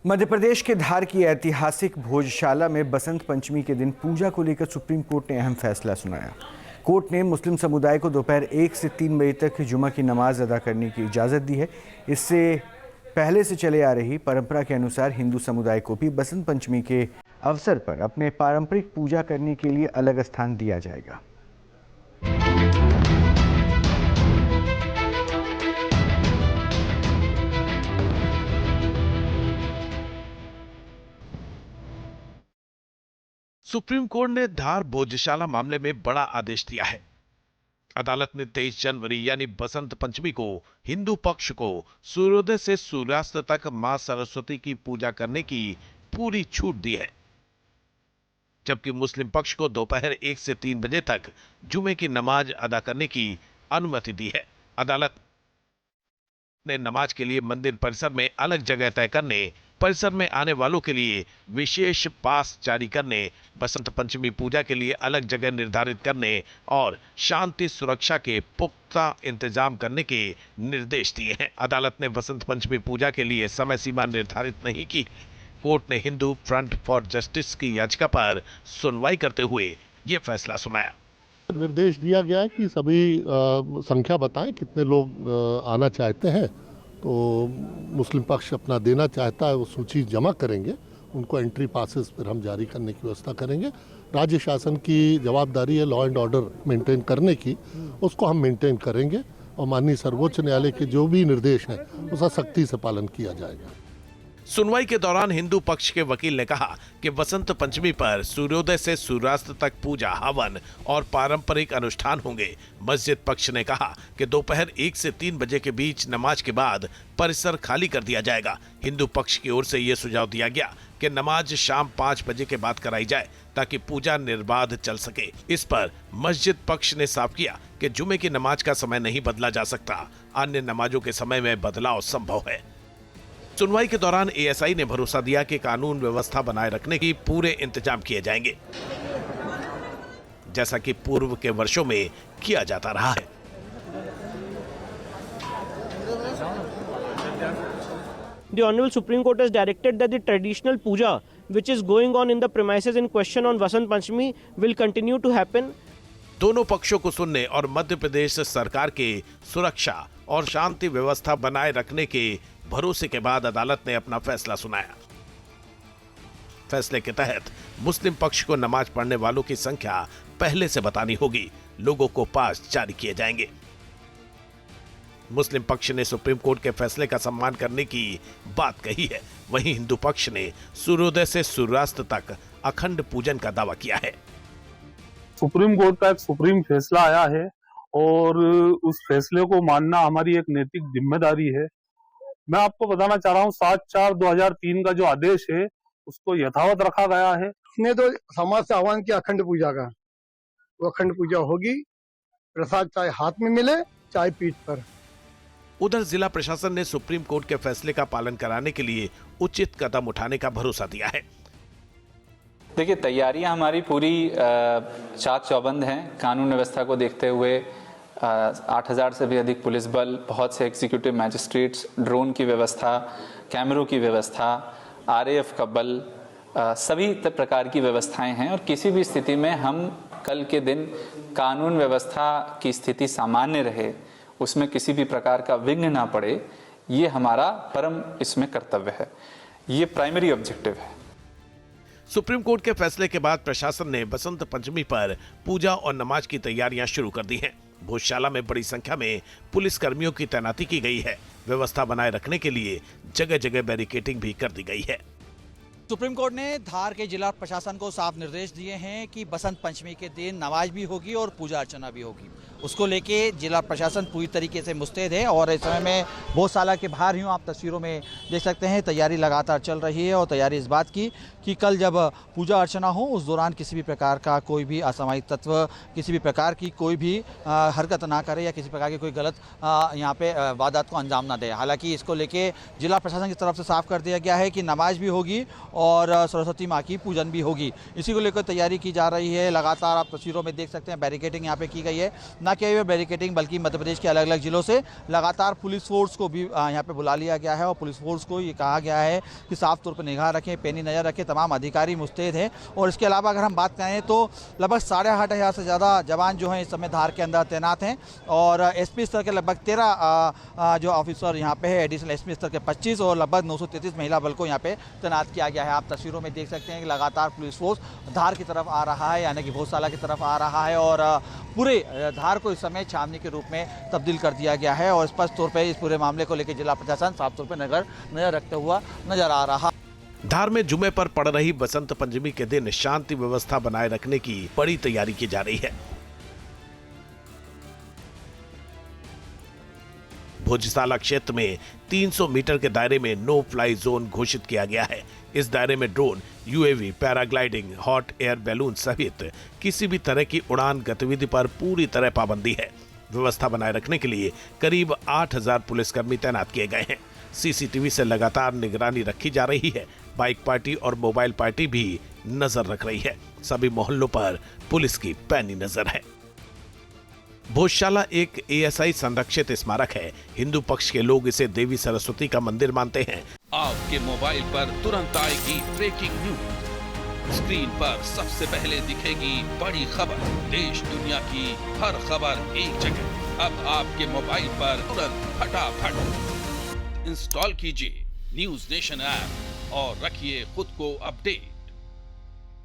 मध्य प्रदेश के धार की ऐतिहासिक भोजशाला में बसंत पंचमी के दिन पूजा को लेकर सुप्रीम कोर्ट ने अहम फैसला सुनाया। कोर्ट ने मुस्लिम समुदाय को दोपहर 1 से 3 बजे तक जुमा की नमाज अदा करने की इजाज़त दी है। इससे पहले से चले आ रही परंपरा के अनुसार हिंदू समुदाय को भी बसंत पंचमी के अवसर पर अपने पारंपरिक पूजा करने के लिए अलग स्थान दिया जाएगा। सुप्रीम कोर्ट ने धार भोजशाला मामले में बड़ा आदेश दिया है। अदालत ने 23 जनवरी यानी बसंत पंचमी को हिंदू पक्ष को सूर्योदय से सूर्यास्त तक मां सरस्वती की पूजा करने की पूरी छूट दी है, जबकि मुस्लिम पक्ष को दोपहर 1 से 3 बजे तक जुमे की नमाज अदा करने की अनुमति दी है। अदालत ने नमाज के लिए मंदिर परिसर में अलग जगह तय करने, परिसर में आने वालों के लिए विशेष पास जारी करने, बसंत पंचमी पूजा के लिए अलग जगह निर्धारित करने और शांति सुरक्षा के पुख्ता इंतजाम करने के निर्देश दिए हैं। अदालत ने बसंत पंचमी पूजा के लिए समय सीमा निर्धारित नहीं की। कोर्ट ने हिंदू फ्रंट फॉर जस्टिस की याचिका पर सुनवाई करते हुए ये फैसला सुनाया। निर्देश दिया गया है कि सभी संख्या बताएं कितने लोग आना चाहते हैं, तो मुस्लिम पक्ष अपना देना चाहता है वो सूची जमा करेंगे, उनको एंट्री पासेस फिर हम जारी करने की व्यवस्था करेंगे। राज्य शासन की जवाबदारी है लॉ एंड ऑर्डर मेंटेन करने की, उसको हम मेंटेन करेंगे और माननीय सर्वोच्च न्यायालय के जो भी निर्देश हैं उसका सख्ती से पालन किया जाएगा। सुनवाई के दौरान हिंदू पक्ष के वकील ने कहा कि बसंत पंचमी पर सूर्योदय से सूर्यास्त तक पूजा, हवन और पारंपरिक अनुष्ठान होंगे। मस्जिद पक्ष ने कहा कि दोपहर 1 से 3 बजे के बीच नमाज के बाद परिसर खाली कर दिया जाएगा। हिंदू पक्ष की ओर से यह सुझाव दिया गया कि नमाज शाम 5 बजे के बाद कराई जाए ताकि पूजा निर्बाध चल सके। इस पर मस्जिद पक्ष ने साफ किया कि जुमे की नमाज का समय नहीं बदला जा सकता, अन्य नमाजों के समय में बदलाव संभव है। सुनवाई के दौरान एएसआई ने भरोसा दिया कि कानून व्यवस्था बनाए रखने की पूरे इंतजाम किए जाएंगे, जैसा कि पूर्व के वर्षों में किया जाता रहा है। The Honorable Supreme Court has directed that the traditional puja which is going on in the premises in question on Vasant Panchami will continue to happen. दोनों पक्षों को सुनने और मध्य प्रदेश सरकार के सुरक्षा और शांति व्यवस्था बनाए रखने के भरोसे के बाद अदालत ने अपना फैसला सुनाया। फैसले के तहत मुस्लिम पक्ष को नमाज पढ़ने वालों की संख्या पहले से बतानी होगी, लोगों को पास जारी किए जाएंगे। मुस्लिम पक्ष ने सुप्रीम कोर्ट के फैसले का सम्मान करने की बात कही है, वहीं हिंदू पक्ष ने सूर्योदय से सूर्यास्त तक अखंड पूजन का दावा किया है। सुप्रीम कोर्ट का एक सुप्रीम फैसला आया है और उस फैसले को मानना हमारी एक नैतिक जिम्मेदारी है। मैं आपको बताना चाह रहा हूँ 7/4/2003 का जो आदेश है उसको यथावत रखा गया है। इसने तो समाज से आह्वान किया अखंड पूजा का, वो अखंड पूजा होगी, प्रसाद चाहे हाथ में मिले चाहे पीठ पर। उधर जिला प्रशासन ने सुप्रीम कोर्ट के फैसले का पालन कराने के लिए उचित कदम उठाने का भरोसा दिया है। देखिए, तैयारियां हमारी पूरी चाक चौबंद हैं। कानून व्यवस्था को देखते हुए 8000 से भी अधिक पुलिस बल, बहुत से एग्जीक्यूटिव मैजिस्ट्रेट्स, ड्रोन की व्यवस्था, कैमरों की व्यवस्था, आरएएफ का बल, सभी प्रकार की व्यवस्थाएं हैं और किसी भी स्थिति में हम कल के दिन कानून व्यवस्था की स्थिति सामान्य रहे, उसमें किसी भी प्रकार का विघ्न ना पड़े, ये हमारा परम इसमें कर्तव्य है, ये प्राइमरी ऑब्जेक्टिव है। सुप्रीम कोर्ट के फैसले के बाद प्रशासन ने बसंत पंचमी पर पूजा और नमाज की तैयारियां शुरू कर दी हैं। भोजशाला में बड़ी संख्या में पुलिस कर्मियों की तैनाती की गई है। व्यवस्था बनाए रखने के लिए जगह जगह बैरिकेडिंग भी कर दी गई है। सुप्रीम कोर्ट ने धार के जिला प्रशासन को साफ निर्देश दिए हैं कि बसंत पंचमी के दिन नमाज भी होगी और पूजा अर्चना भी होगी। उसको लेके जिला प्रशासन पूरी तरीके से मुस्तैद है और इस समय में भोजशाला के बाहर ही आप तस्वीरों में देख सकते हैं, तैयारी लगातार चल रही है और तैयारी इस बात की कि कल जब पूजा अर्चना हो उस दौरान किसी भी प्रकार का कोई भी असामाजिक तत्व, किसी भी प्रकार की कोई भी हरकत ना करे या किसी प्रकार की कोई गलत यहाँ पे वारदात को अंजाम ना दे। हालांकि इसको लेके जिला प्रशासन की तरफ से साफ कर दिया गया है कि नमाज भी होगी और सरस्वती माँ की पूजन भी होगी। इसी को लेकर तैयारी की जा रही है। लगातार आप तस्वीरों में देख सकते हैं बैरिकेडिंग यहाँ पे की गई है। न केवल बैरिकेडिंग बल्कि मध्य प्रदेश के अलग अलग जिलों से लगातार पुलिस फोर्स को भी यहाँ पे बुला लिया गया है और पुलिस फोर्स को ये कहा गया है कि साफ तौर पर निगाह रखें, पैनी नज़र रखें। तमाम अधिकारी मुस्तैद हैं और इसके अलावा अगर हम बात करें तो लगभग 8,500 से ज़्यादा जवान जो हैं इस समय धार के अंदर तैनात हैं और एसपी स्तर के लगभग 13 जो ऑफिसर यहाँ पे है, एडिशनल एसपी स्तर के 25 और लगभग 933 महिला बल को यहाँ पे तैनात किया गया है। आप तस्वीरों में देख सकते हैं कि लगातार पुलिस फोर्स धार की तरफ आ रहा है, यानी कि भोजशाला की तरफ आ रहा है और पूरे धार को इस समय छावनी के रूप में तब्दील कर दिया गया है और स्पष्ट तौर पर इस पूरे मामले को लेकर जिला प्रशासन साफ तौर पर नजर रखते हुआ नजर आ रहा। धार में जुमे पर पड़ रही बसंत पंचमी के दिन शांति व्यवस्था बनाए रखने की बड़ी तैयारी की जा रही है। भोजशाला क्षेत्र में 300 मीटर के दायरे में नो फ्लाई जोन घोषित किया गया है। इस दायरे में drone, UAV, paragliding, hot air balloon सहित किसी भी तरह की उड़ान गतिविधि पर पूरी तरह पाबंदी है। व्यवस्था बनाए रखने के लिए करीब 8,000 पुलिसकर्मी तैनात किए गए हैं। सीसीटीवी से लगातार निगरानी रखी जा रही है। बाइक पार्टी और मोबाइल पार्टी भी नजर रख रही है। सभी मोहल्लों पर पुलिस की पैनी नजर है। भोजशाला एक एएसआई संरक्षित स्मारक है। हिंदू पक्ष के लोग इसे देवी सरस्वती का मंदिर मानते हैं। आपके मोबाइल पर तुरंत आएगी ब्रेकिंग न्यूज। स्क्रीन पर सबसे पहले दिखेगी बड़ी खबर। देश दुनिया की हर खबर एक जगह। अब आपके मोबाइल पर तुरंत फटाफट इंस्टॉल कीजिए न्यूज नेशन ऐप और रखिए खुद को अपडेट।